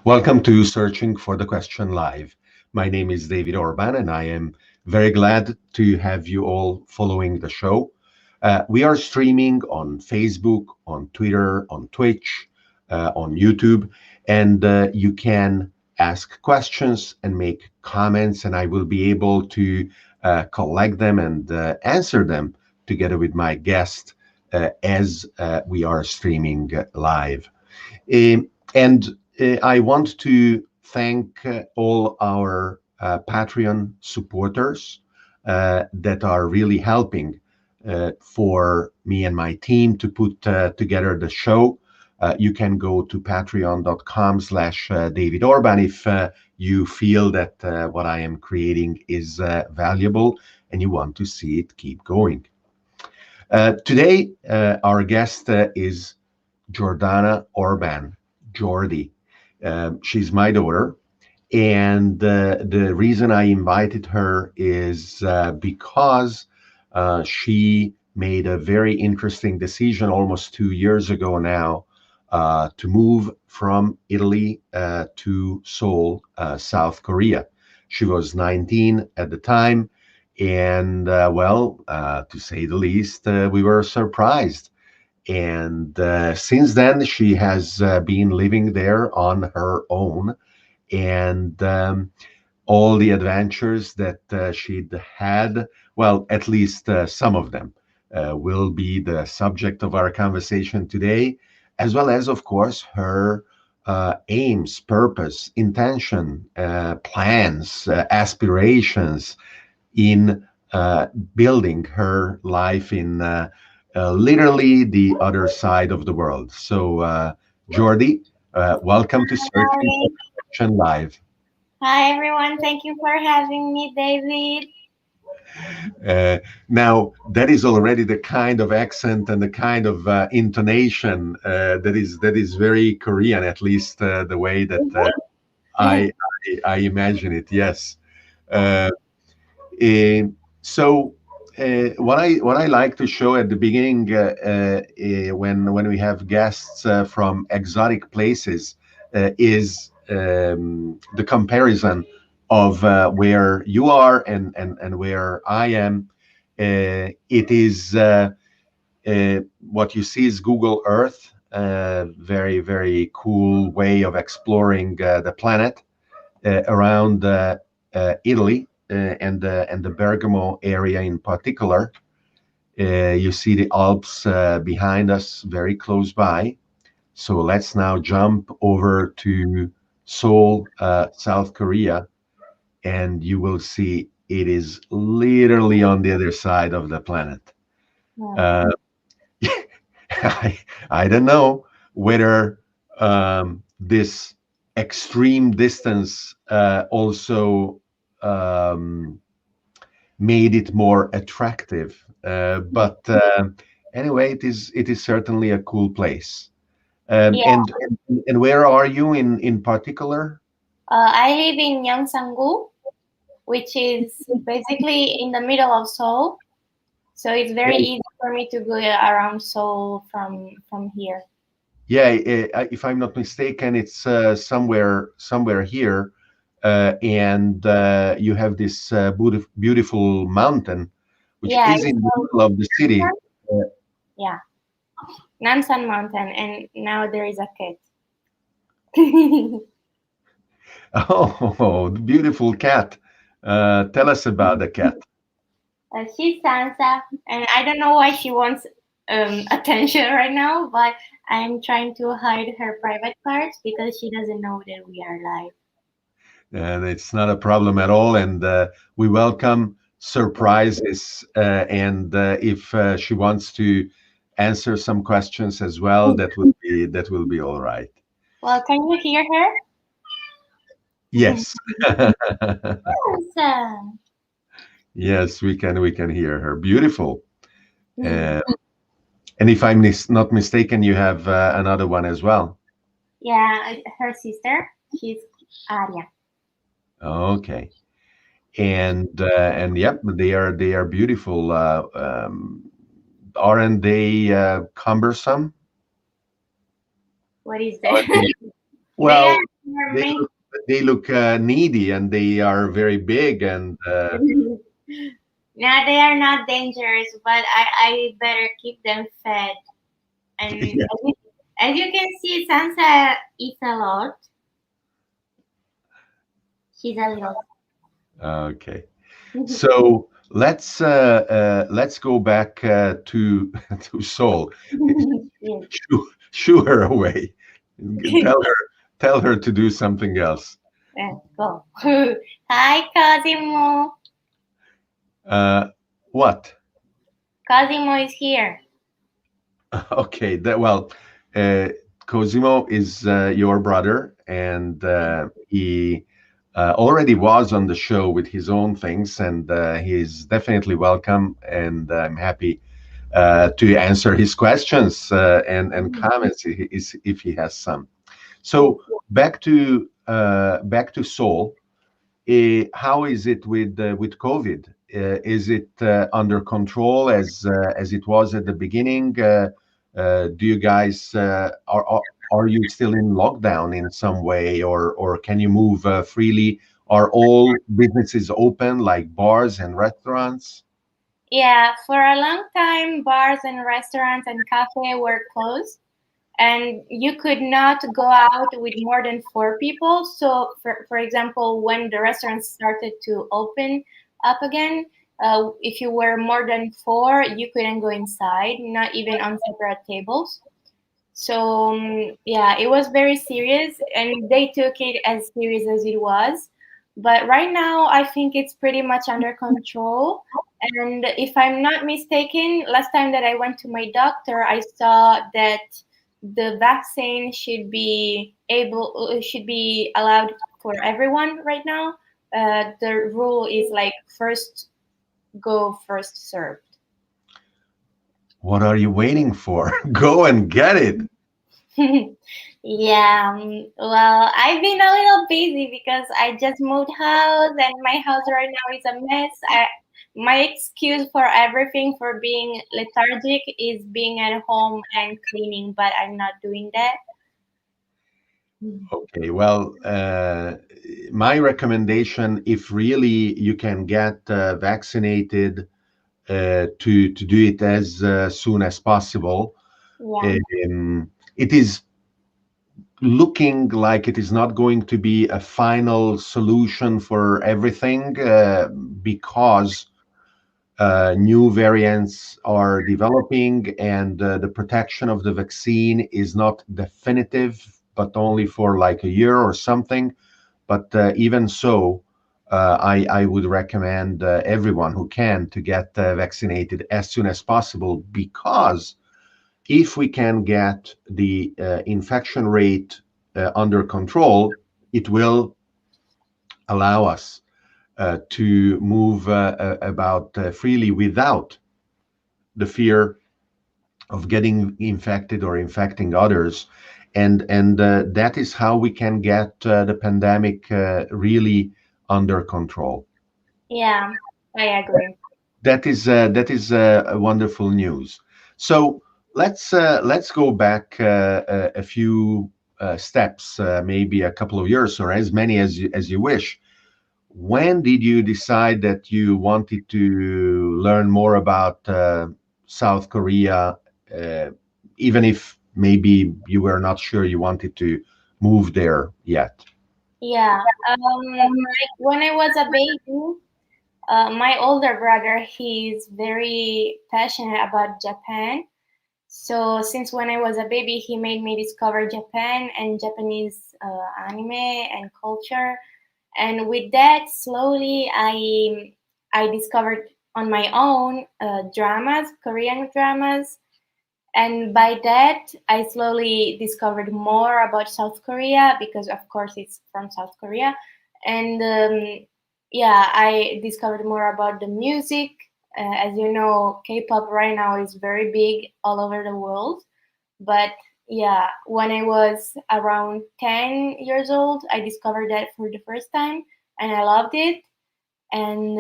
Welcome to Searching for the Question Live. My name is David Orban, and I am very glad to have you all following the show. We are streaming on Facebook, on Twitter, on Twitch, on YouTube, and you can ask questions and make comments, and I will be able to collect them and answer them together with my guest as we are streaming live. And I want to thank all our Patreon supporters that are really helping for me and my team to put together the show. You can go to patreon.com/David Orban if you feel that what I am creating is valuable and you want to see it keep going. Today, our guest is Giordana Orban, Jordi. She's my daughter, and the reason I invited her is because she made a very interesting decision almost 2 years ago now to move from Italy to Seoul, South Korea. She was 19 at the time, and to say the least, we were surprised. And since then, she has been living there on her own. And all the adventures that she'd had, well, at least some of them, will be the subject of our conversation today, as well as, of course, her aims, purpose, intention, plans, aspirations in building her life in literally the other side of the world. So, Jordi, welcome to Searching Hi. for Connection Live. Hi, everyone. Thank you for having me, David. Now, that is already the kind of accent and the kind of intonation that is very Korean, at least the way that I, I imagine it. Yes. Uh, eh, so what I like to show at the beginning when we have guests from exotic places is the comparison of where you are and where I am. It is what you see is Google Earth, very very cool way of exploring the planet around Italy and the Bergamo area in particular. You see the Alps behind us, very close by. So let's now jump over to Seoul, South Korea, and you will see it is literally on the other side of the planet. Yeah. Uh, I don't know whether this extreme distance also um, made it more attractive. But anyway, it is certainly a cool place. Um, Yeah. and and where are you in particular? I live in Yeongsangu, which is basically in the middle of Seoul. So it's very Yeah, easy for me to go around Seoul from here. yeah. If I'm not mistaken, it's somewhere here, and you have this beautiful mountain, which Yeah, is it's in the called middle of the city. Namsan. Yeah, Namsan Mountain, and now there is a cat. Oh, the beautiful cat. Tell us about the cat. She's Sansa, and I don't know why she wants attention right now, but I'm trying to hide her private parts because she doesn't know that we are live. And it's not a problem at all. And we welcome surprises. And if she wants to answer some questions as well, that will be all right. Well, can you hear her? Yes. Sansa. Yes, we can hear her. Beautiful. Hmm. Uh, and if I'm not mistaken, you have another one as well. Yeah, her sister. She's Arya. Okay. And yep, they are beautiful. Aren't they cumbersome? What is Are that? they, They are well, are they main. look, they look needy, and they are very big, and Now they are not dangerous, but I better keep them fed. And yeah. as you can see, Sansa eats a lot. She's a little. Okay. So let's go back to to Seoul. Yes. Shoo her away. Tell her tell her to do something else. Let's go. Hi, Cosimo. Uh, what? Cosimo is here. Okay. That well, uh, Cosimo is your brother, and he already was on the show with his own things, and he's definitely welcome. And I'm happy to answer his questions and comments if he has some. So back to Seoul. How is it with COVID? Is it under control as it was at the beginning? Do you guys are you still in lockdown in some way, or can you move freely? Are all businesses open, like bars and restaurants? Yeah, for a long time, bars and restaurants and cafe were closed, and you could not go out with more than four people. So, for example, when the restaurants started to open up again, if you were more than four, you couldn't go inside, not even on separate tables. So yeah, it was very serious, and they took it as serious as it was. But right now, I think it's pretty much under control. And if I'm not mistaken, last time that I went to my doctor, I saw that the vaccine should be allowed for everyone right now. The rule is like first go, first served. What are you waiting for? Go and get it. Yeah, well, I've been a little busy because I just moved house and my house right now is a mess. My excuse for everything for being lethargic is being at home and cleaning, but I'm not doing that. Okay, well, my recommendation, if really you can get vaccinated, to do it as soon as possible. Yeah, It is looking like it is not going to be a final solution for everything because new variants are developing, and the protection of the vaccine is not definitive, but only for like a year or something. But even so, I would recommend everyone who can to get vaccinated as soon as possible, because if we can get the infection rate under control, it will allow us to move about freely without the fear of getting infected or infecting others. And that is how we can get the pandemic really under control. yeah, I agree. That is wonderful news. So let's go back a few steps, maybe a couple of years or as many as you wish. When did you decide that you wanted to learn more about South Korea, uh, even if maybe you were not sure you wanted to move there yet? Yeah, like when I was a baby, my older brother, he's very passionate about Japan. So since when I was a baby, he made me discover Japan and Japanese anime and culture. And with that, slowly I discovered on my own dramas, Korean dramas, and by that I slowly discovered more about South Korea because of course it's from South Korea. And yeah, I discovered more about the music. As you know, K-pop right now is very big all over the world. But yeah, when I was around 10 years old, I discovered that for the first time and I loved it. And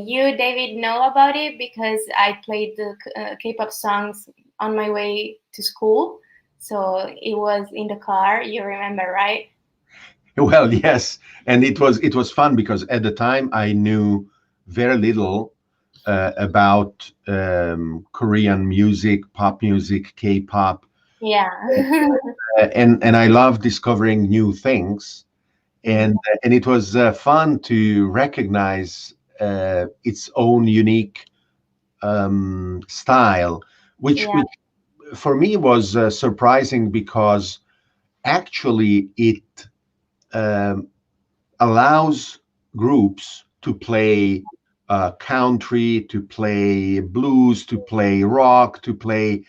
you, David, know about it because I played the K-pop songs on my way to school. So it was in the car. You remember, right? Well, yes, and it was fun because at the time I knew very little about Korean music, pop music, K-pop, Yeah. and I love discovering new things, Mhm. and it was fun to recognize its own unique style, Yeah. which for me was surprising because actually it um, allows groups to play country, to play blues, to play rock, to play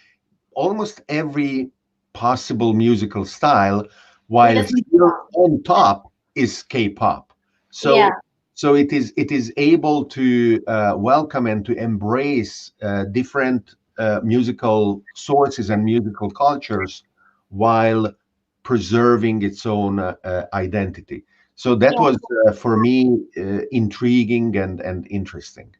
almost every possible musical style, With while a still song. on top is K-pop. So, Yeah. so it is able to welcome and to embrace different musical sources and musical cultures while preserving its own identity. So that Yeah. was for me intriguing and interesting.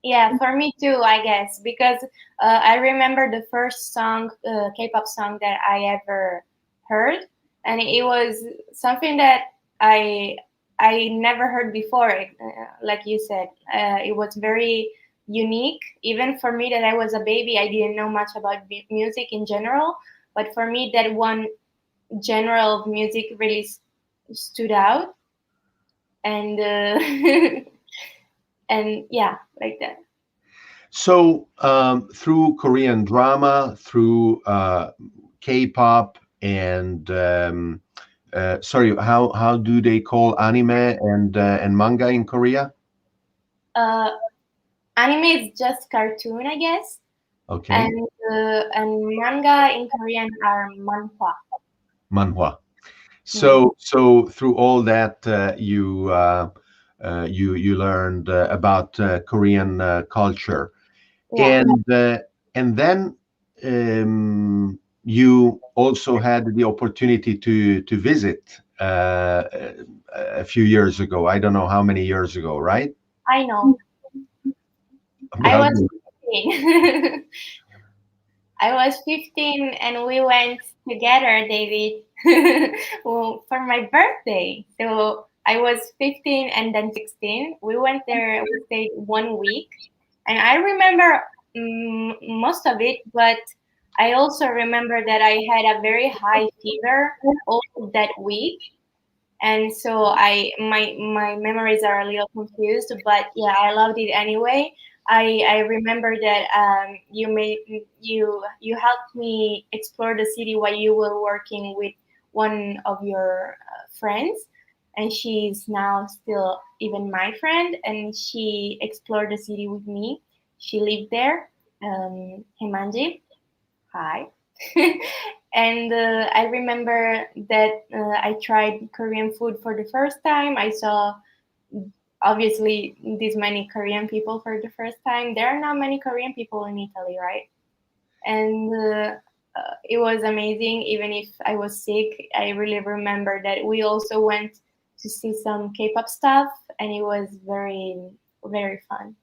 Yeah, for me too, I guess, because I remember the first song, K-pop song that I ever heard, and it was something that I I never heard before. Like you said, it was very unique. Even for me, that I was a baby, I didn't know much about music in general. But for me, that one genre of music really stood out, and and yeah, like that. So, through Korean drama, through K-pop, and sorry, how do they call anime and manga in Korea? Uh, Anime is just cartoon, I guess, Okay, and manga in Korean are manhwa. manhwa. Mm. So through all that, you learned about Korean culture, Yeah, and then you also had the opportunity to visit a few years ago. I don't know how many years ago, right? I know. I Well, was 15. I was 15 and we went together, David, well, for my birthday. So I was 15 and then 16. We went there, we stayed 1 week. And I remember most of it, but I also remember that I had a very high fever all of that week, and so my memories are a little confused, but yeah, I loved it anyway. I remember that you helped me explore the city while you were working with one of your friends, and she's now still even my friend, and she explored the city with me. She lived there, Himanji. Hi. And I remember that I tried Korean food for the first time. I saw obviously these many Korean people for the first time. There are not many Korean people in Italy, right? And it was amazing. Even if I was sick, I really remember that we also went to see some K-pop stuff, and it was very fun.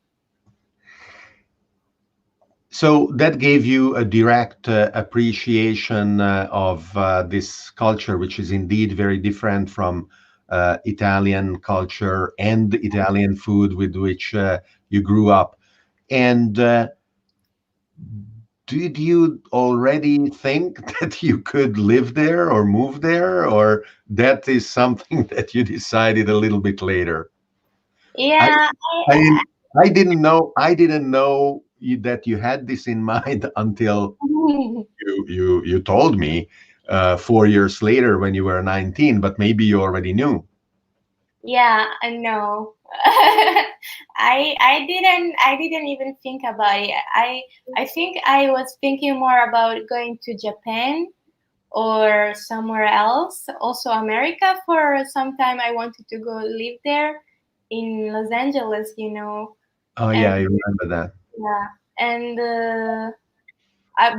so that gave you a direct appreciation of this culture, which is indeed very different from Italian culture and Italian food with which you grew up. And did you already think that you could live there or move there, or that is something that you decided a little bit later? I, Yeah, I didn't, I didn't know that you had this in mind until you told me 4 years later when you were 19, but maybe you already knew. Yeah, I know. I didn't even think about it. I think I was thinking more about going to Japan or somewhere else, also America for some time. I wanted to go live there in Los Angeles, Oh and yeah, I remember that. yeah, and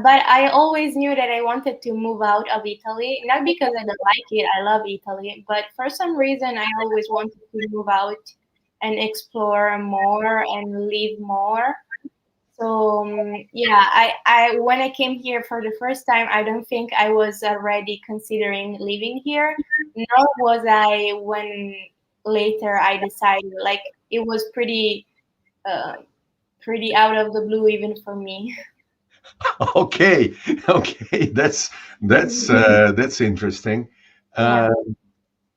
but I always knew that I wanted to move out of Italy, not because I don't like it. I love Italy, but for some reason, I always wanted to move out and explore more and live more. So yeah, I when I came here for the first time, I don't think I was already considering living here. Nor was I when later I decided. Like it was uh, pretty out of the blue even for me. Okay, okay, that's interesting. Yeah. Uh,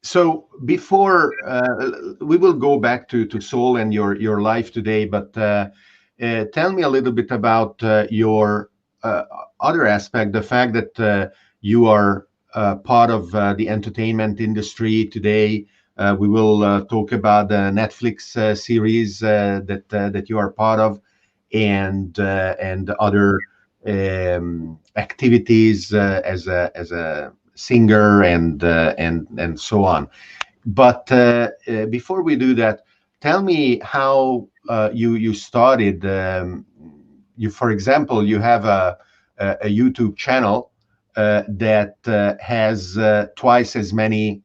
so before we will go back to Seoul and your life today, but tell me a little bit about your uh, other aspect, the fact that you are part of the entertainment industry today. We will talk about the Netflix series that you are part of, and other activities as a singer and so on. But before we do that, tell me how you started. You, for example, you have a YouTube channel that has twice as many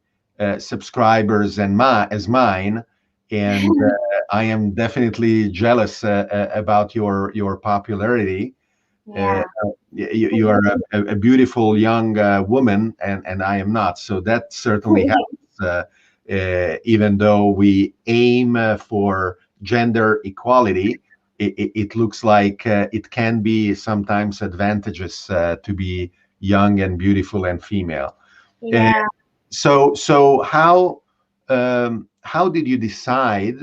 subscribers as mine, and I am definitely jealous about your popularity. Uh, Yeah. you are a beautiful young woman, and I am not. So that certainly helps. Even though we aim for gender equality, it looks like it can be sometimes advantageous to be young and beautiful and female. Uh, Yeah. so how did you decide?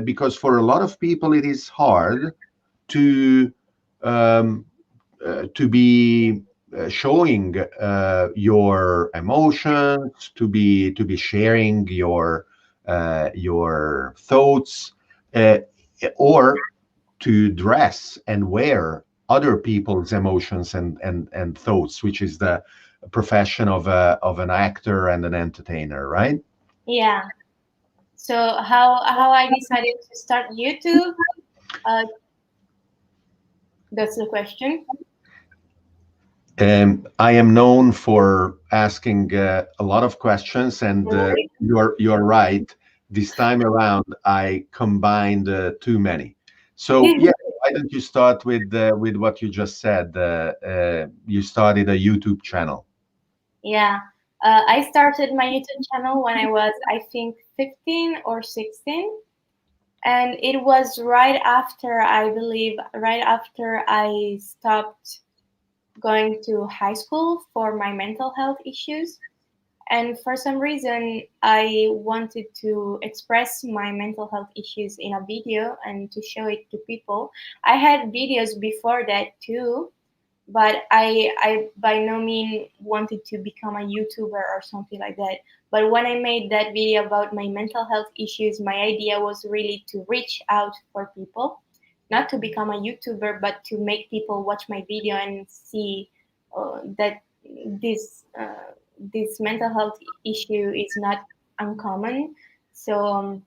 Because for a lot of people, it is hard to um, to be showing your emotions, to be sharing your thoughts, uh, or to dress and wear other people's emotions and thoughts, which is the profession of an actor and an entertainer, right? Yeah. So how I decided to start YouTube? Uh, that's the question. I am known for asking a lot of questions, and Really? you're right. This time around, I combined too many. So yeah, why don't you start with what you just said? You started a YouTube channel. Yeah. I started my YouTube channel when I was, I think, 15 or 16. And it was right after, I believe, right after I stopped going to high school for my mental health issues. And for some reason, I wanted to express my mental health issues in a video and to show it to people. I had videos before that too, but I by no means wanted to become a YouTuber or something like that. But when I made that video about my mental health issues, my idea was really to reach out for people, not to become a YouTuber, but to make people watch my video and see that this this mental health issue is not uncommon. So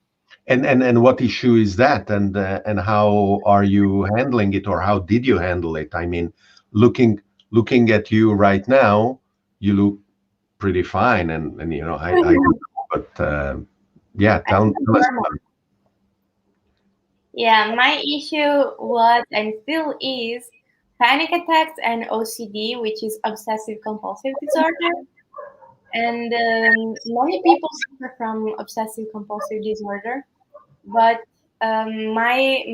And what issue is that? And how are you handling it, or how did you handle it? I mean, looking at you right now, you look pretty fine, and I don't know, but yeah, I tell us about Yeah, my issue was and still is panic attacks and OCD, which is obsessive compulsive disorder. And many people suffer from obsessive compulsive disorder, but my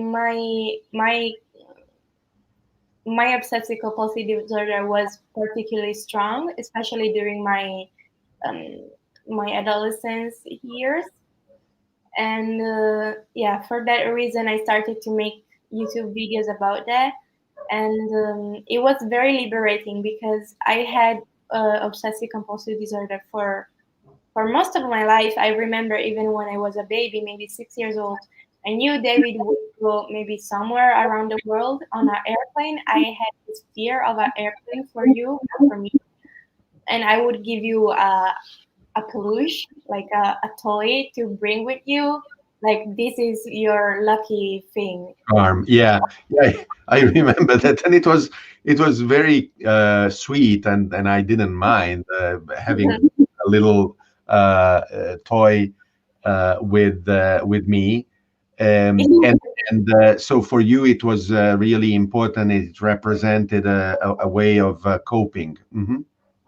obsessive compulsive disorder was particularly strong, especially during um, my adolescence years. And yeah, for that reason, I started to make YouTube videos about that, and it was very liberating because I had obsessive compulsive disorder for most of my life. I remember even when I was a baby, maybe 6 years old, I knew David would go maybe somewhere around the world on an airplane. I had this fear of an airplane for you, not for me, and I would give you a peluche, like a toy to bring with you. Like this is your lucky thing. charm. Yeah, yeah, I remember that, and it was very sweet, and I didn't mind having a little toy with me. And And so for you, it was really important. It represented a way of coping.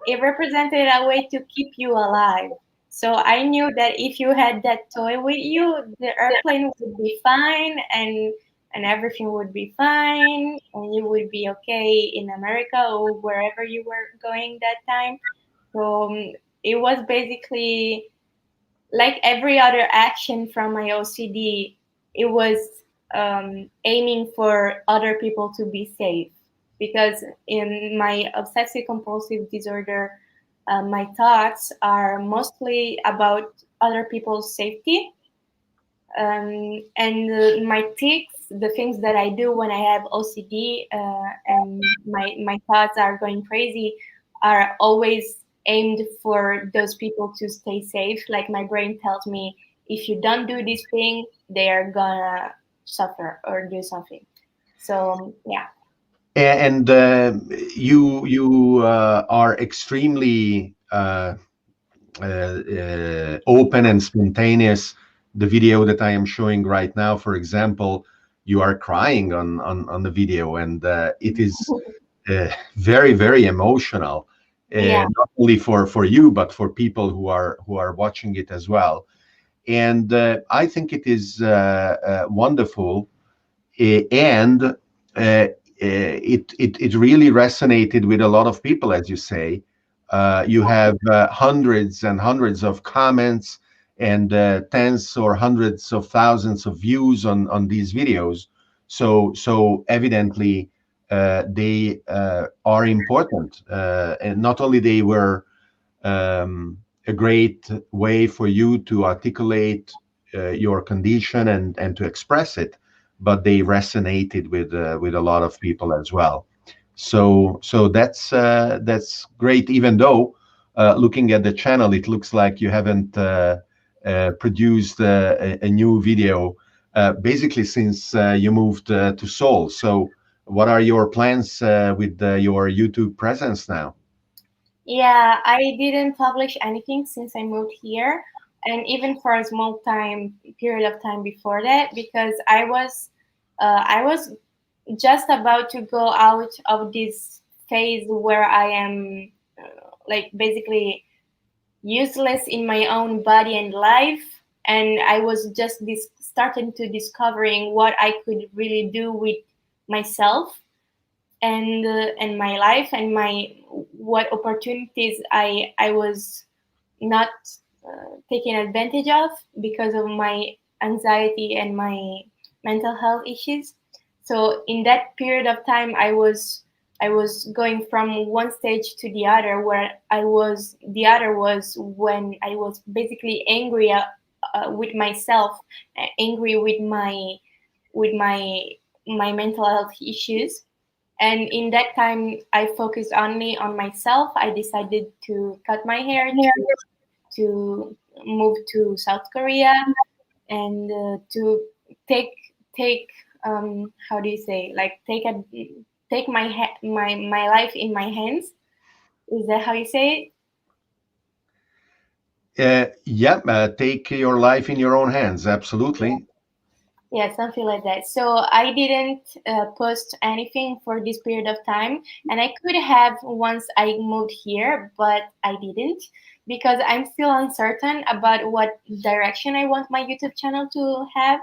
It represented a way to keep you alive. So I knew that if you had that toy with you, the airplane would be fine and everything would be fine and you would be okay in America or wherever you were going that time. So it was basically like every other action from my OCD. It was aiming for other people to be safe because in my obsessive compulsive disorder, my thoughts are mostly about other people's safety. And my tics, the things that I do when I have OCD and my thoughts are going crazy, are always aimed for those people to stay safe. Like my brain tells me, if you don't do this thing, they are gonna suffer or do something. So yeah. And you are extremely open and spontaneous. The video that I am showing right now, for example, you are crying on the video, and it is very, very emotional, Yeah. not only for you but for people who are watching it as well. And I think it is wonderful, and it really resonated with a lot of people, as you say. You have hundreds and hundreds of comments and tens or hundreds of thousands of views on these videos. So evidently they are important, and not only they were a great way for you to articulate your condition and to express it, but they resonated with a lot of people as well. So that's great. Even though looking at the channel, it looks like you haven't produced a new video basically since you moved to Seoul. So what are your plans with your YouTube presence now? Yeah, I didn't publish anything since I moved here, and even for a small time period of time before that, because I was just about to go out of this phase where I am like basically useless in my own body and life, and I was just starting to discovering what I could really do with myself and my life and my what opportunities I was not taking advantage of because of my anxiety and my mental health issues. So in that period of time, I was going from one stage to the other, where the other was when I was basically angry with myself, angry with my mental health issues. And in that time, I focused only on myself. I decided to cut my hair, to move to South Korea, and to take take how do you say, like take my life in my hands. Is that how you say it? Yeah, take your life in your own hands. Absolutely. Yeah, something like that. So I didn't post anything for this period of time, and I could have once I moved here, but I didn't because I'm still uncertain about what direction I want my YouTube channel to have,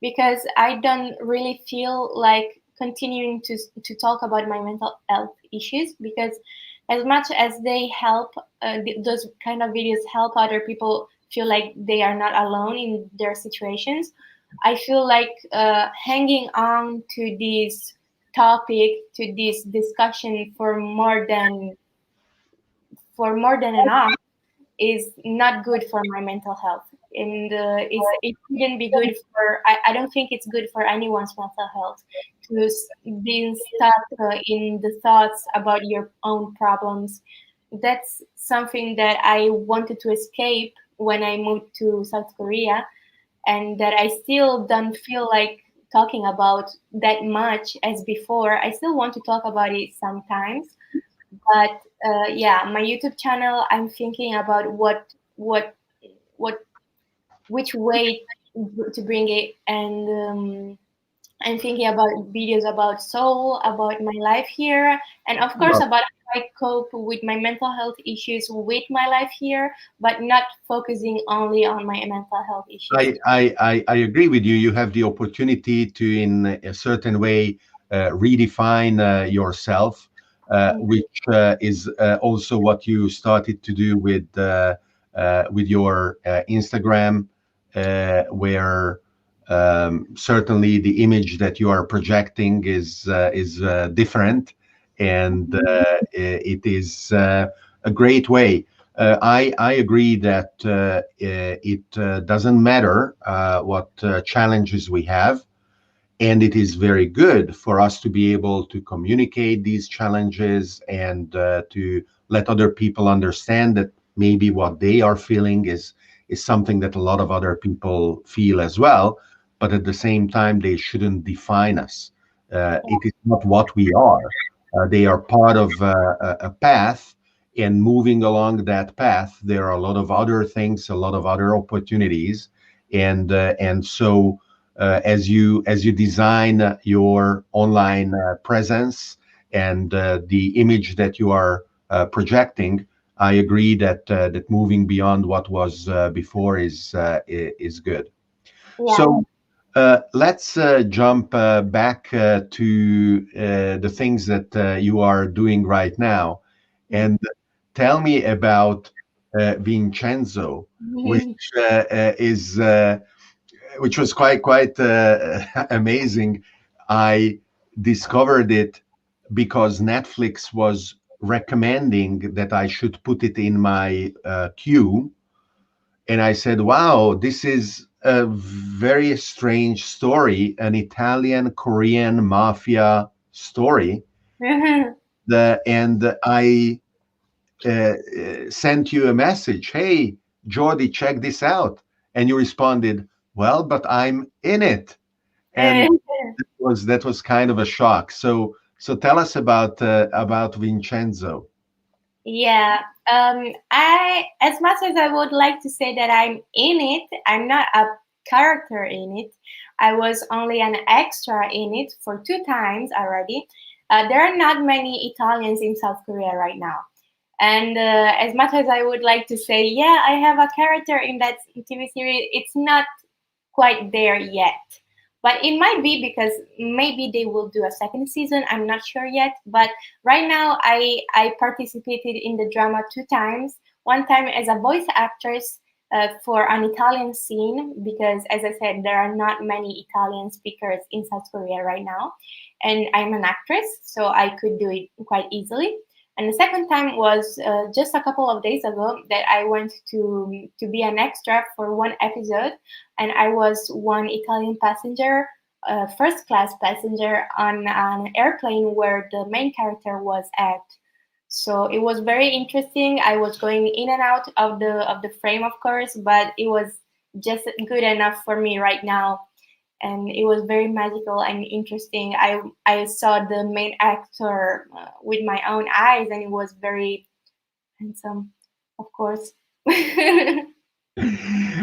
because I don't really feel like continuing to talk about my mental health issues, because as much as they help, those kind of videos help other people feel like they are not alone in their situations. I feel like hanging on to this topic, to this discussion for more than enough is not good for my mental health, and it shouldn't be good for. I don't think it's good for anyone's mental health to being stuck in the thoughts about your own problems. That's something that I wanted to escape when I moved to South Korea, and that I still don't feel like talking about that much as before. I still want to talk about it sometimes, but yeah, my YouTube channel, I'm thinking about what which way to bring it, and I'm thinking about videos about Seoul, about my life here, and of course Well, about how I cope with my mental health issues with my life here, but not focusing only on my mental health issues. I agree with you. You have the opportunity to, in a certain way, redefine yourself, which is also what you started to do with your Instagram, where certainly the image that you are projecting is different, and it is a great way. I agree that it doesn't matter what challenges we have, and it is very good for us to be able to communicate these challenges and to let other people understand that maybe what they are feeling is something that a lot of other people feel as well. But at the same time, they shouldn't define us. It is not what we are. They are part of a path, and moving along that path, there are a lot of other things, a lot of other opportunities, and so as you design your online presence and the image that you are projecting, I agree that moving beyond what was before is good. Yeah. So let's jump back to the things that you are doing right now, and tell me about Vincenzo, which is which was quite amazing. I discovered it because Netflix was recommending that I should put it in my queue, and I said, "Wow, this is a very strange story, an Italian Korean mafia story." And I sent you a message, "Hey, Jordi, check this out," and you responded, "Well, but I'm in it." And that was kind of a shock. So tell us about Vincenzo. Yeah. I, as much as I would like to say that I'm in it, I'm not a character in it. I was only an extra in it for 2 times already. There are not many Italians in South Korea right now. And as much as I would like to say, yeah, I have a character in that TV series, it's not quite there yet. But it might be because maybe they will do a second season. I'm not sure yet. But right now, I participated in the drama 2 times. One time as a voice actress for an Italian scene, because as I said, there are not many Italian speakers in South Korea right now. And I'm an actress, so I could do it quite easily. And the second time was just a couple of days ago that I went to be an extra for one episode, and I was one Italian passenger, first class passenger on an airplane where the main character was at. So it was very interesting. I was going in and out of the frame, of course, but it was just good enough for me right now, and it was very magical and interesting. I saw the main actor with my own eyes, and it was very handsome, of course.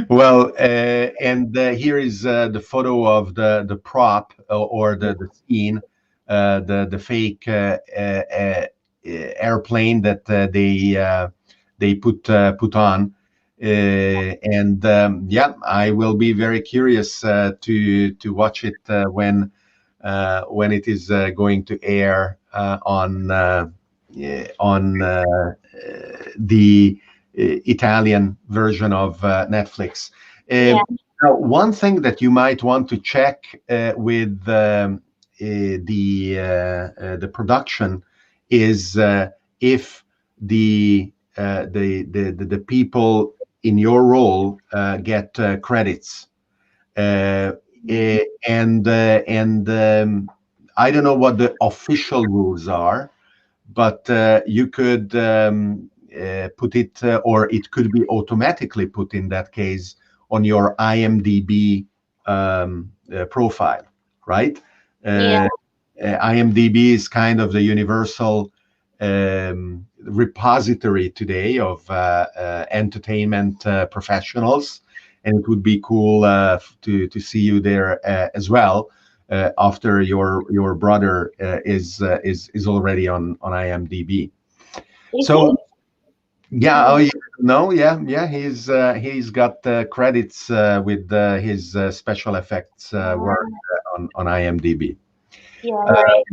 Well, and here is the photo of the prop or the scene, the fake airplane that they put on. And yeah, I will be very curious to watch it when it is going to air on the Italian version of Netflix. Yeah, Now, one thing that you might want to check with the production is if the people in your role get credits. Uh, and I don't know what the official rules are, but you could put it, or it could be automatically put in that case on your IMDb profile, right? yeah, Uh, IMDb is kind of the universal repository today of entertainment professionals, and it would be cool to see you there as well. after your brother is already on IMDb. Is So he? yeah, oh Oh, yeah, no, yeah, he's got credits with his special effects work oh, on IMDb. yeah, Uh, right.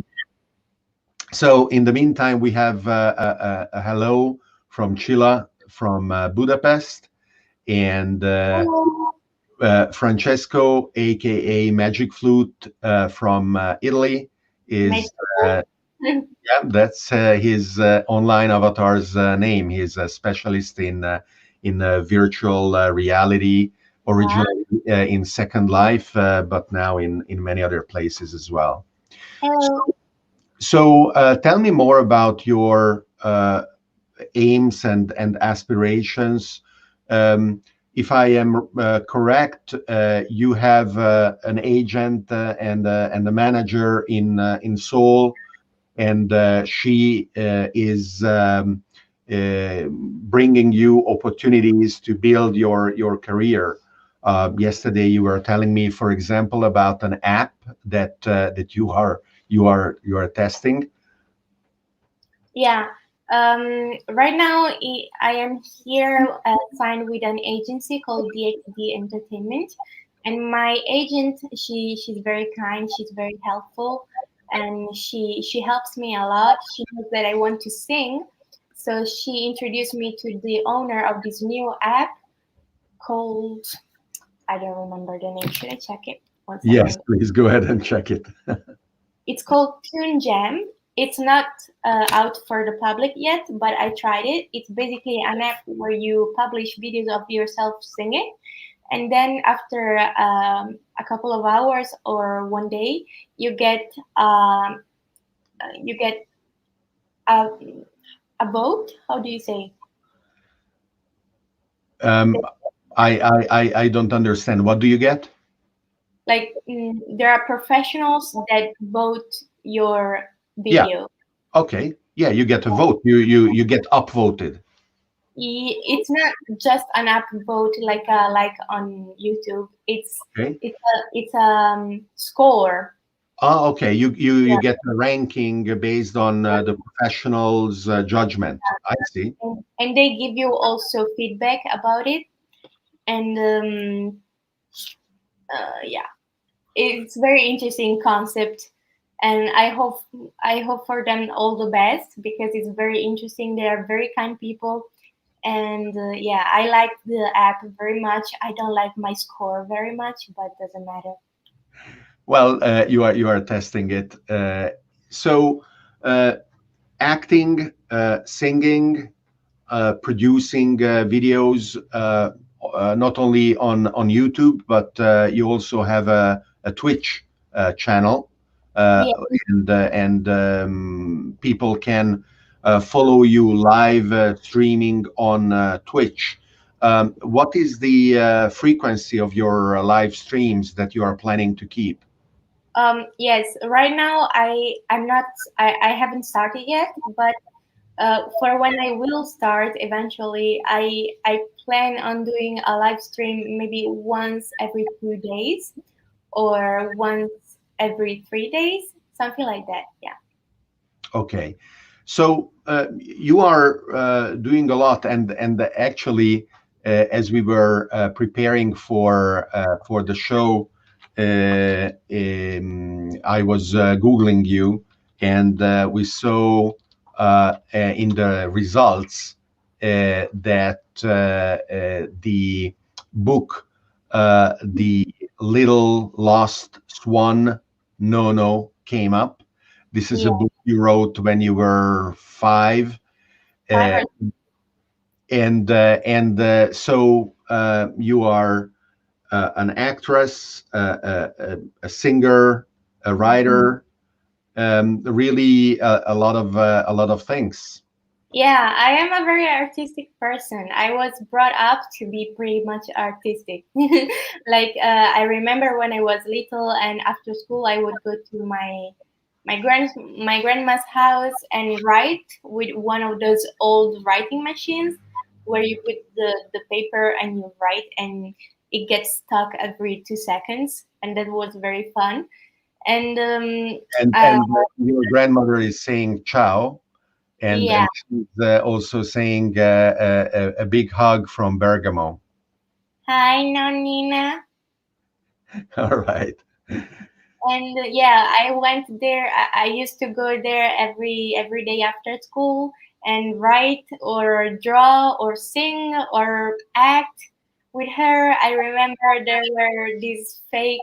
so in the meantime, we have a hello from Chila from Budapest, and Hello. Francesco, aka Magic Flute, from Italy, is Mexico? yeah, that's his online avatar's name. He's a specialist in virtual reality, Wow. originally in Second Life, but now in many other places as well. Hello. So, tell me more about your aims and aspirations. Um, if I am correct, you have an agent and a manager in Seoul, and she is bringing you opportunities to build your career. Yesterday, you were telling me, for example, about an app that you are testing. Yeah. Right now, I am here signed with an agency called DXD Entertainment, and my agent, she's very kind, she's very helpful, and she helps me a lot. She knows that I want to sing, so she introduced me to the owner of this new app called, I don't remember the name. Should I check it? One Yes, second. please go ahead and check it. It's called Tune Jam. It's not out for the public yet, but I tried it. It's basically an app where you publish videos of yourself singing, and then after a couple of hours or one day, you get um, you get a, a vote. How do you say? Um, I don't understand. What do you get? Like there are professionals that vote your Yeah. video. Okay. Yeah, you get a vote. You get upvoted. It's not just an app vote like on YouTube. Okay. It's a score. Ah, okay. You Yeah, get a ranking based on the professional's judgment. I see. and they give you also feedback about it. And yeah, it's very interesting concept. And I hope for them all the best because it's very interesting. They are very kind people. And yeah, I like the app very much. I don't like my score very much, but doesn't matter. Well, you are testing it. So, uh, acting, singing, producing videos, not only on YouTube, but you also have a Twitch channel, uh, Yeah. and people can follow you live streaming on Twitch. What is the frequency of your live streams that you are planning to keep? Yes. Right now, I'm not. I haven't started yet, but for when I will start eventually, I plan on doing a live stream maybe once every 2 days or once every 3 days, something like that. Yeah. Okay, so you are doing a lot, and actually, as we were preparing for the show, I was googling you, and we saw in the results that the book, "The Little Lost Swan," no, came up. This is a Yeah. book you wrote when you were 5, Five uh, or so you are an actress, a singer, a writer, really a lot of things. Yeah, I am a very artistic person. I was brought up to be pretty much artistic. Like I remember when I was little, and after school, I would go to my grandma's house and write with one of those old writing machines where you put the paper and you write, and it gets stuck every 2 seconds, and that was very fun. And uh, And your grandmother is saying ciao, yeah, and she's also saying a big hug from Bergamo. hi, Nonina. All right. And yeah, I went there. I used to go there every day after school and write or draw or sing or act with her. I remember there were these fake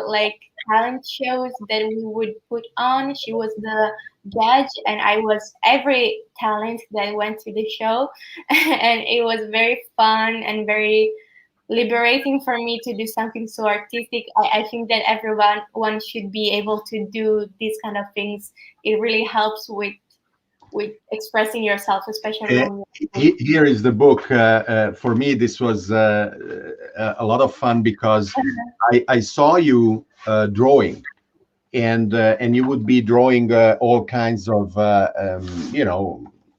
like talent shows that we would put on. She was the judge, and I was every talent that went to the show, and it was very fun and very liberating for me to do something so artistic. I think that everyone one should be able to do these kind of things. It really helps with expressing yourself, especially Uh, when you're Here is the book. For me, this was a lot of fun because I saw you drawing, and you would be drawing all kinds of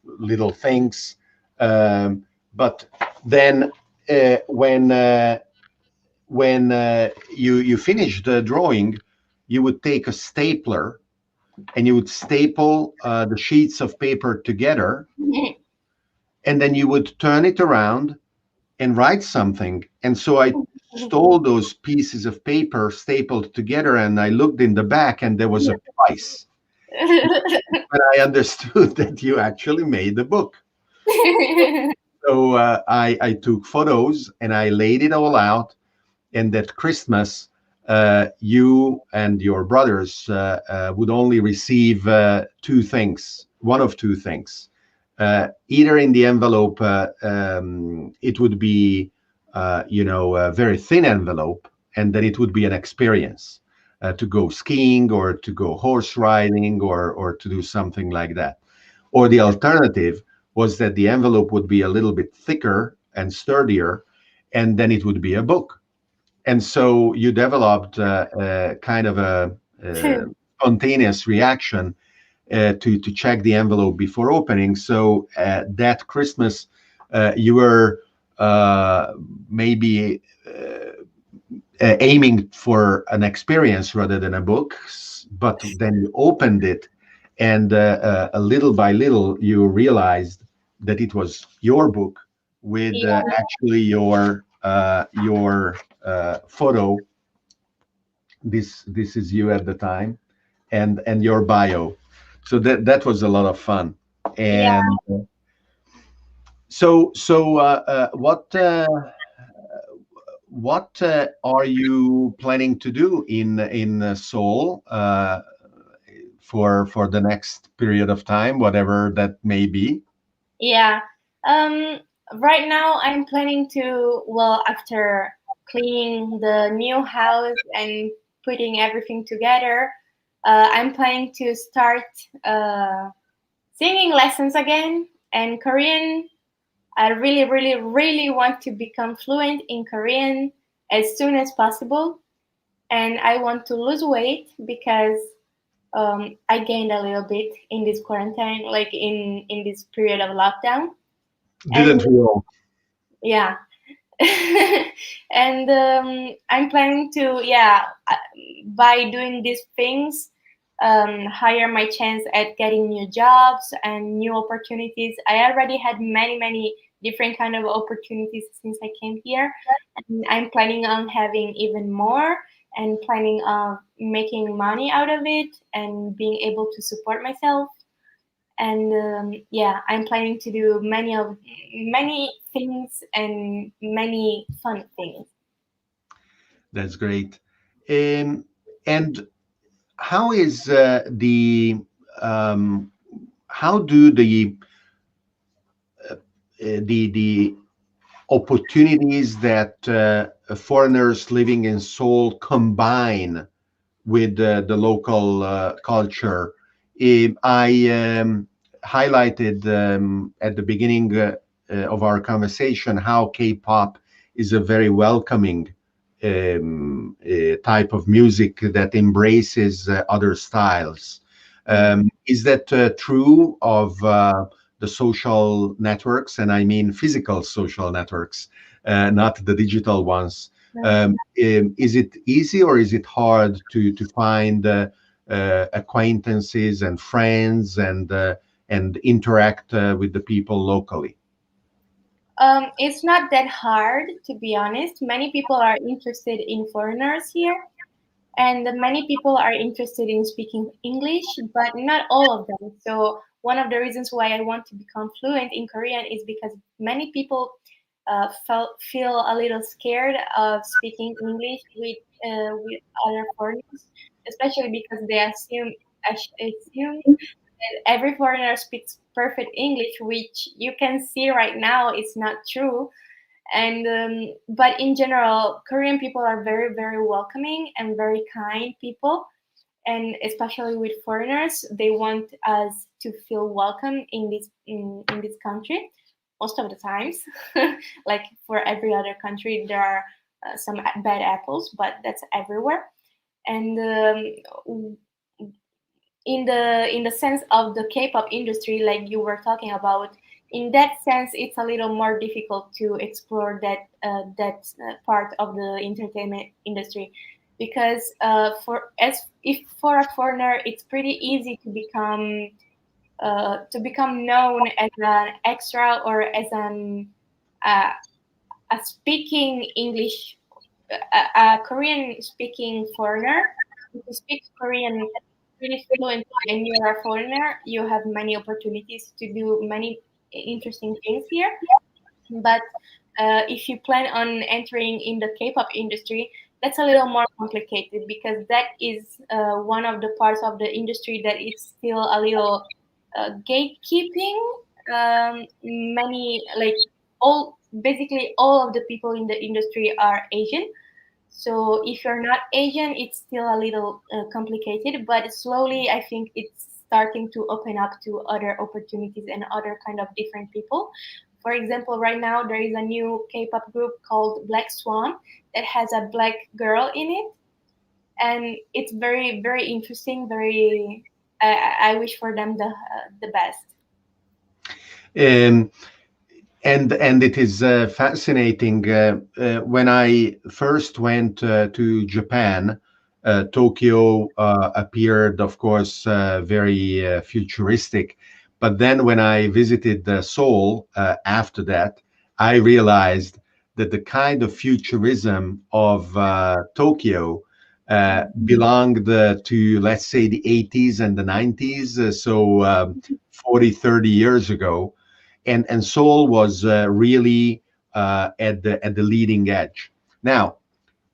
little things. But then when you finished the drawing, you would take a stapler and you would staple the sheets of paper together, and then you would turn it around and write something. And so I stole those pieces of paper stapled together, and I looked in the back, and there was a price. And I understood that you actually made the book. So I took photos and I laid it all out. And that Christmas, you and your brothers would only receive two things, one of two things. Either in the envelope, it would be, a very thin envelope, and then it would be an experience to go skiing or to go horse riding or to do something like that. Or the alternative was that the envelope would be a little bit thicker and sturdier, and then it would be a book. And so you developed kind of a spontaneous reaction to check the envelope before opening. So that Christmas, you were maybe aiming for an experience rather than a book, but then you opened it, and little by little, you realized that it was your book with Yeah, actually your photo. This is you at the time, and your bio. So that was a lot of fun. yeah, And so what are you planning to do in Seoul for the next period of time, whatever that may be? yeah. Um, right now I'm planning to, well, after cleaning the new house and putting everything together, I'm planning to start singing lessons again and Korean. I really, really, really want to become fluent in Korean as soon as possible. And I want to lose weight because I gained a little bit in this quarantine, like in this period of lockdown. And Didn't we all? yeah, and I'm planning to, yeah, by doing these things, higher my chance at getting new jobs and new opportunities. I already had many, many different kind of opportunities since I came here, and I'm planning on having even more and planning on making money out of it and being able to support myself. And yeah, I'm planning to do many things and many fun things. That's great. Um, and how is um, how do the opportunities that foreigners living in Seoul combine with the local culture? I highlighted at the beginning of our conversation how K-pop is a very welcoming type of music that embraces other styles. Is that true of the social networks? And I mean physical social networks, not the digital ones. Mhm. Is it easy or is it hard to find acquaintances and friends and interact with the people locally? It's not that hard, to be honest. Many people are interested in foreigners here, and many people are interested in speaking English, but not all of them. So one of the reasons why I want to become fluent in Korean is because many people feel a little scared of speaking English with other foreigners, especially because they assume that every foreigner speaks perfect English, which you can see right now is not true. And but in general, Korean people are very, very welcoming and very kind people, and especially with foreigners, they want us to feel welcome in this country most of the times. Like for every other country, there are some bad apples, but that's everywhere. And in the sense of the K-pop industry, like you were talking about, in that sense, it's a little more difficult to explore that part of the entertainment industry, because for as if for a foreigner, it's pretty easy to become known as an extra or as uh, a speaking English, a Korean speaking foreigner. If you speak Korean really fluently and you're a foreigner, you have many opportunities to do many interesting things here. But if you plan on entering in the K-pop industry, that's a little more complicated because that is one of the parts of the industry that is still a little gatekeeping. Many like all basically all of the people in the industry are Asian, so if you're not Asian, it's still a little complicated, but slowly I think it's starting to open up to other opportunities and other kind of different people. For example, right now there is a new K-pop group called Black Swan that has a black girl in it, and it's very, very interesting. Very, I wish for them the best. Um, and it is fascinating. When I first went to Japan, Tokyo appeared, of course, very futuristic. But then when I visited Seoul after that, I realized that the kind of futurism of Tokyo belonged to, let's say, the 80s and the 90s, so 40, 30 years ago, and Seoul was really at the leading edge. Now,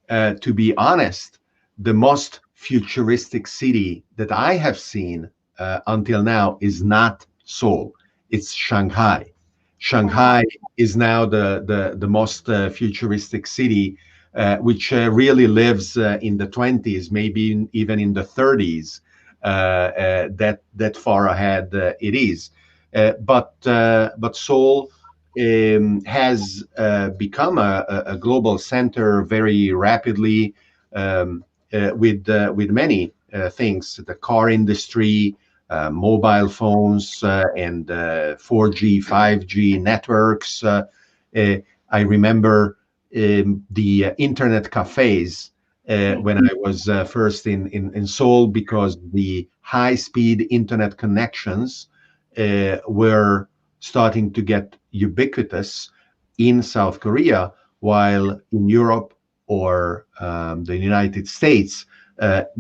to be honest, the most futuristic city that I have seen until now is not Seoul. It's Shanghai. Uh-huh. Shanghai is now the most futuristic city, which really lives in the 20s, maybe even in the 30s. That far ahead it is. But Seoul has become a global center very rapidly, with many things: the car industry, mobile phones, and 4G, 5G networks. Uh, I remember the internet cafes when I was first in Seoul, because the high-speed internet connections were starting to get ubiquitous in South Korea, while in Europe or the United States,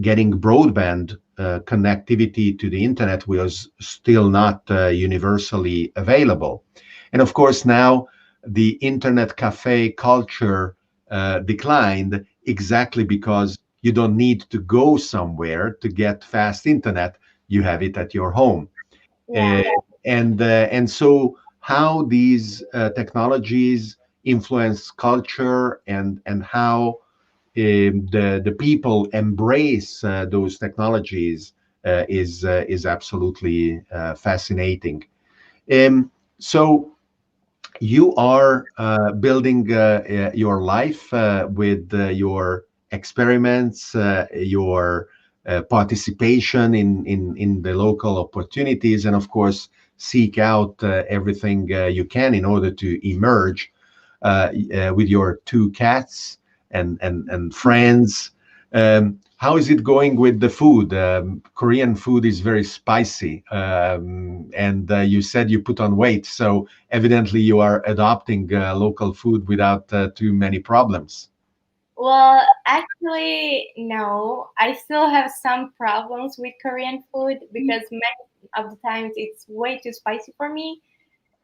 getting broadband connectivity to the internet was still not universally available. And of course, now the internet cafe culture declined exactly because you don't need to go somewhere to get fast internet. You have it at your home. Yeah. Uh, and so how these technologies influence culture, and how the people embrace those technologies is absolutely fascinating. So you are building your life with your experiments, your participation in the local opportunities, and of course, seek out everything you can in order to emerge with your two cats and friends. How is it going with the food? Korean food is very spicy, and you said you put on weight, so evidently you are adopting local food without too many problems. Well, actually, no. I still have some problems with Korean food because many of the times it's way too spicy for me,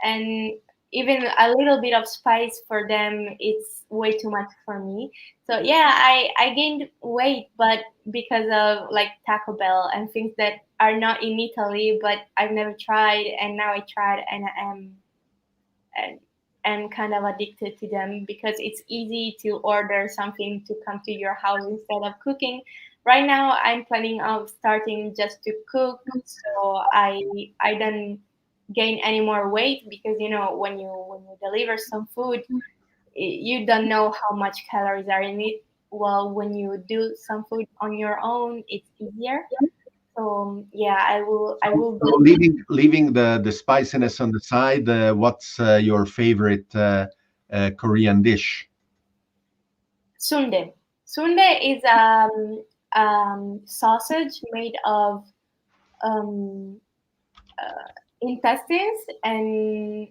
and even a little bit of spice for them, it's way too much for me. So yeah, I gained weight, but because of like Taco Bell and things that are not in Italy, but I've never tried, and now I tried, and and am kind of addicted to them because it's easy to order something to come to your house instead of cooking. Right now, I'm planning on starting just to cook, so I don't gain any more weight because when you deliver some food, you don't know how much calories are in it. Well, when you do some food on your own, it's easier. So yeah, I will So just leaving the spiciness on the side, what's your favorite Korean dish? sundae. Sundae is sausage made of um, intestines and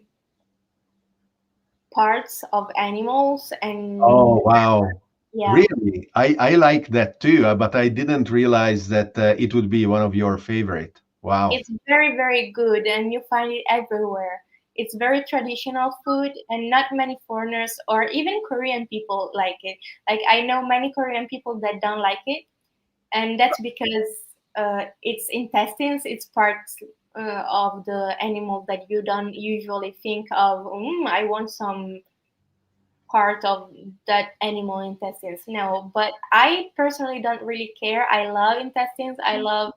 parts of animals, and Oh, wow. yeah, Really? I like that too, but I didn't realize that it would be one of your favorite. Wow. it's very very good, and you find it everywhere. It's very traditional food, and not many foreigners or even Korean people like it. Like I know many Korean people that don't like it, and that's because its intestines, it's parts of the animal that you don't usually think of. I want some part of that animal intestines. No, but I personally don't really care. I love intestines. I love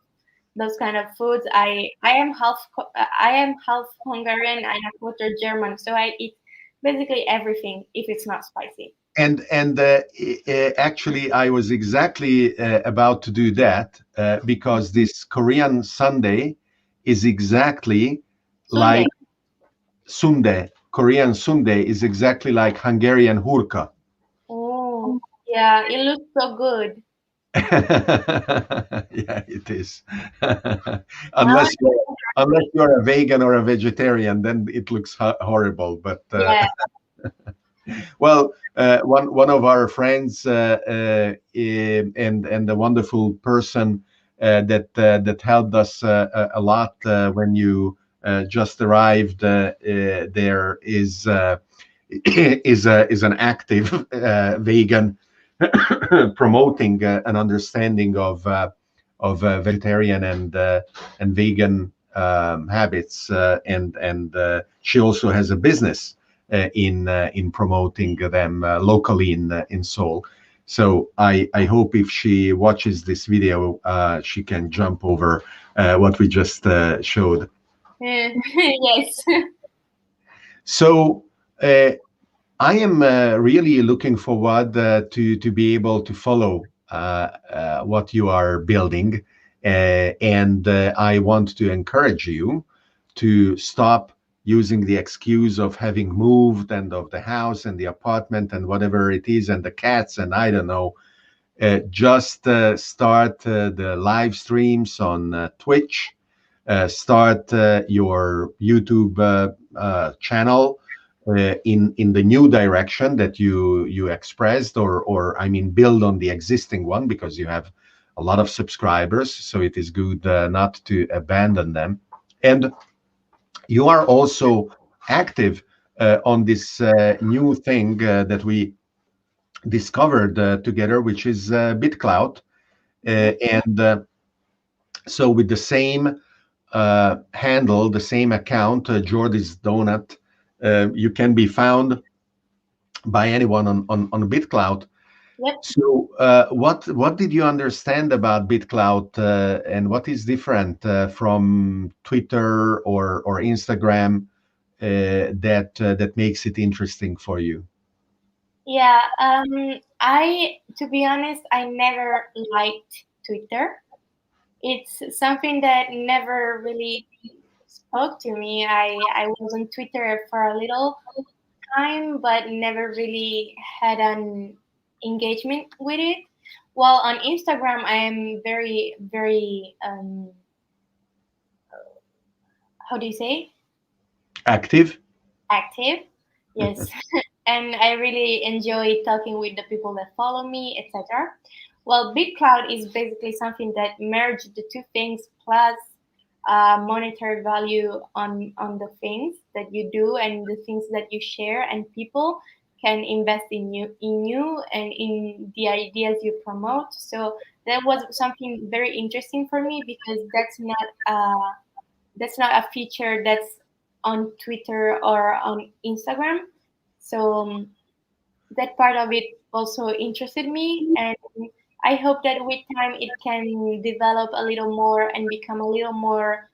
those kind of foods. I am half Hungarian and a quarter German, so I eat basically everything if it's not spicy. And actually, I was exactly about to do that because this Korean Sunday is exactly Sunday. like sundae. Korean sundae is exactly like Hungarian hurka. Oh, yeah, it looks so good. Yeah, it is. Now, Unless you're a vegan or a vegetarian, then it looks horrible. But yeah. well, one of our friends and a wonderful person that helped us a lot when you just arrived there is an active vegan promoting an understanding of vegetarian and vegan habits, and she also has a business in promoting them locally in Seoul. So I hope if she watches this video, she can jump over what we just showed. Yes. So I am really looking forward to be able to follow what you are building, and I want to encourage you to stop using the excuse of having moved and of the house and the apartment and whatever it is and the cats and I don't know. Just start the live streams on Twitch. Start your YouTube channel in the new direction that you expressed, or I mean, build on the existing one because you have a lot of subscribers. So it is good not to abandon them. And you are also active on this new thing that we discovered together, which is BitClout. And so with the same handle, the same account, Jordy's Donut, you can be found by anyone on BitClout. Yep. So, what did you understand about BitClout, and what is different from Twitter or Instagram that makes it interesting for you? Yeah. To be honest, I never liked Twitter. It's something that never really spoke to me. I was on Twitter for a little time, but never really had an engagement with it. While on Instagram, I am very, very, how do you say, Active? active. Yes. And I really enjoy talking with the people that follow me, etc. Well, Big Cloud is basically something that merged the two things plus monetary value on the things that you do and the things that you share, and people can invest in you and in the ideas you promote. So that was something very interesting for me because that's not a feature that's on Twitter or on Instagram. So that part of it also interested me, and I hope that with time it can develop a little more and become a little more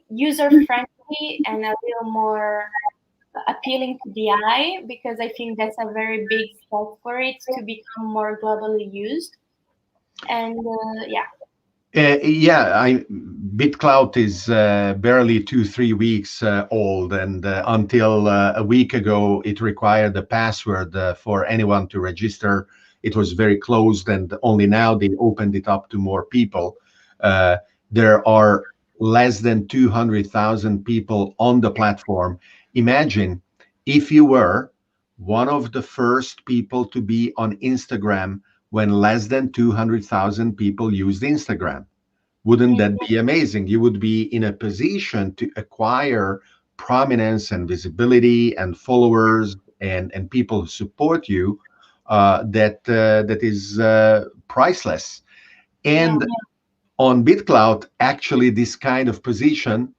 user friendly and a little more appealing to the eye, because I think that's a very big step for it to become more globally used. And yeah. Yeah, BitClout is barely 2, 3 weeks old, and until a week ago, it required a password for anyone to register. It was very closed, and only now they opened it up to more people. Uh, there are less than 200,000 people on the platform. Imagine if you were one of the first people to be on Instagram when less than 200,000 people used Instagram. Wouldn't that be amazing? You would be in a position to acquire prominence and visibility and followers and people who support you, that is priceless. Yeah. And on BitCloud, actually, this kind of position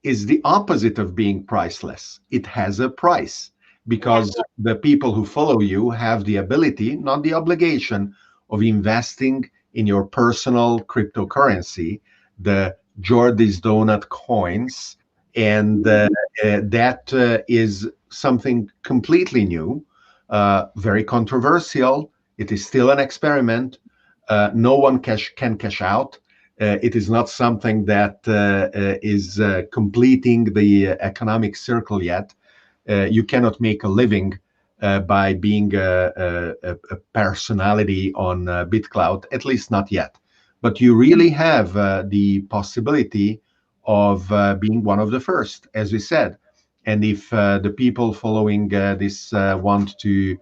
is the opposite of being priceless. It has a price Yeah. because the people who follow you have the ability, not the obligation, of investing in your personal cryptocurrency, the Jordy's Donut coins. And that is something completely new, very controversial. It is still an experiment. No one can cash out. It is not something that is completing the economic circle yet. You cannot make a living by being a personality on BitCloud, at least not yet. But you really have the possibility of being one of the first, as we said. And if the people following this want to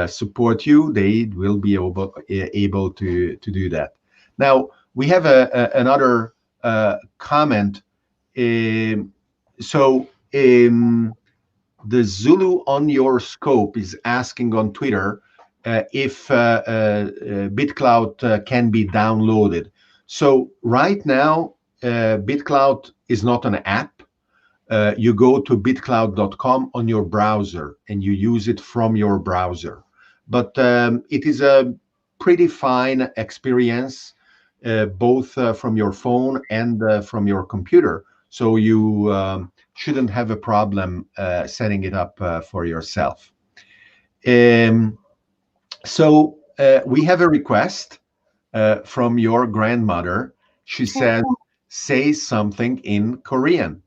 support you, they will be able to do that. Now, we have another comment. Um, so the Zulu on your scope is asking on Twitter if BitCloud can be downloaded. So right now, BitCloud is not an app. You go to bitcloud.com on your browser and you use it from your browser. But it is a pretty fine experience, both from your phone and from your computer. So you shouldn't have a problem setting it up for yourself. Um, so we have a request from your grandmother. She says, say something in Korean.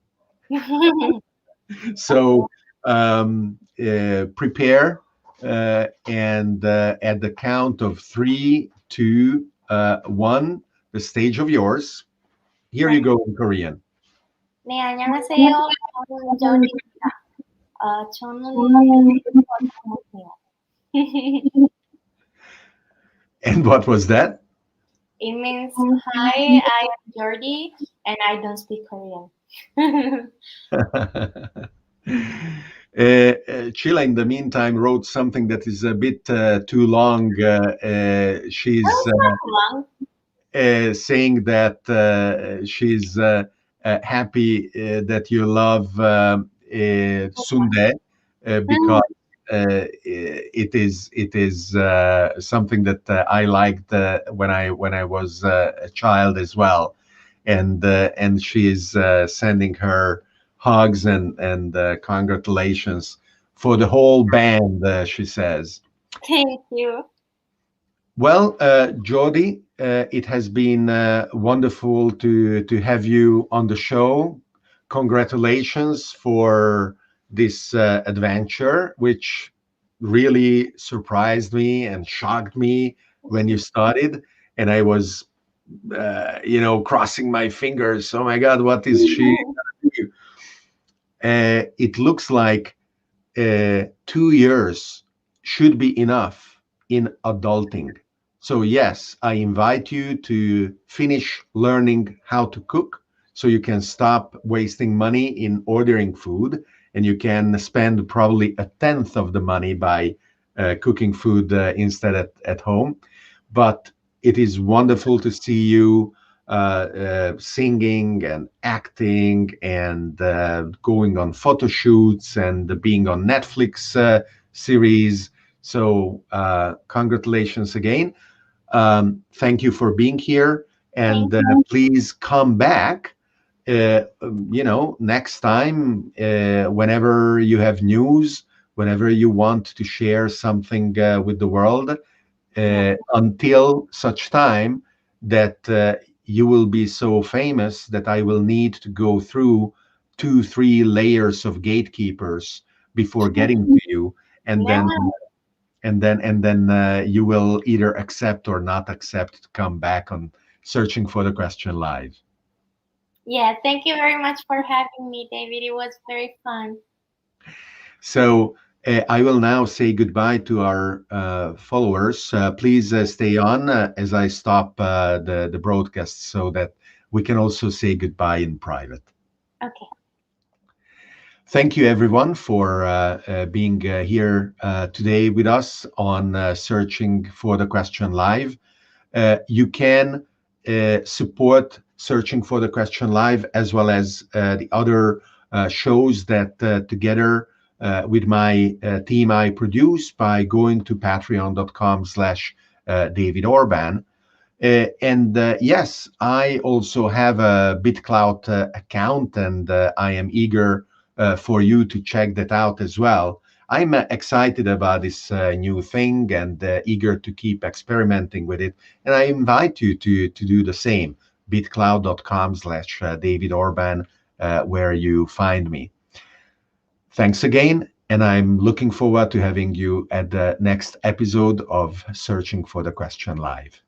So prepare, and at the count of 3, 2, 1, the stage of yours. Here you Right. go in Korean. 네, 안녕하세요. 저는 저입니다. 저는 못해요. And what was that? It means, hi, I am Jordi, and I don't speak Korean. Sheila, in the meantime, wrote something that is a bit too long. She's Long. saying that she's happy that you love Sundae because it is something that I liked when I was a child as well, and she's sending her hugs and congratulations for the whole band. She says. Thank you. Well, Jody, it has been wonderful to have you on the show. Congratulations for this adventure, which really surprised me and shocked me when you started, and I was, crossing my fingers. Oh my God, what is she gonna do? It looks like 2 years should be enough in adulting. So, yes, I invite you to finish learning how to cook so you can stop wasting money in ordering food, and you can spend probably a tenth of the money by cooking food instead at home. But it is wonderful to see you singing and acting and going on photo shoots and being on Netflix series. So, congratulations again. Thank you for being here, Thank and please come back. Next time, whenever you have news, whenever you want to share something with the world, you. until such time that you will be so famous that I will need to go through 2, 3 layers of gatekeepers before getting to you, and then No. you will either accept or not accept to come back on Searching for the Question Live. Yeah, thank you very much for having me, David. It was very fun. So I will now say goodbye to our followers. Please stay on as I stop the broadcast so that we can also say goodbye in private. Okay. Thank you, everyone, for being here today with us on Searching for the Question Live. You can support Searching for the Question Live as well as the other shows that together with my team I produce by going to patreon.com/David Orban. And yes, I also have a BitClout account, and I am eager for you to check that out as well. I'm excited about this new thing and eager to keep experimenting with it. And I invite you to do the same. bitcloud.com/David Orban, where you find me. Thanks again. And I'm looking forward to having you at the next episode of Searching for the Question Live.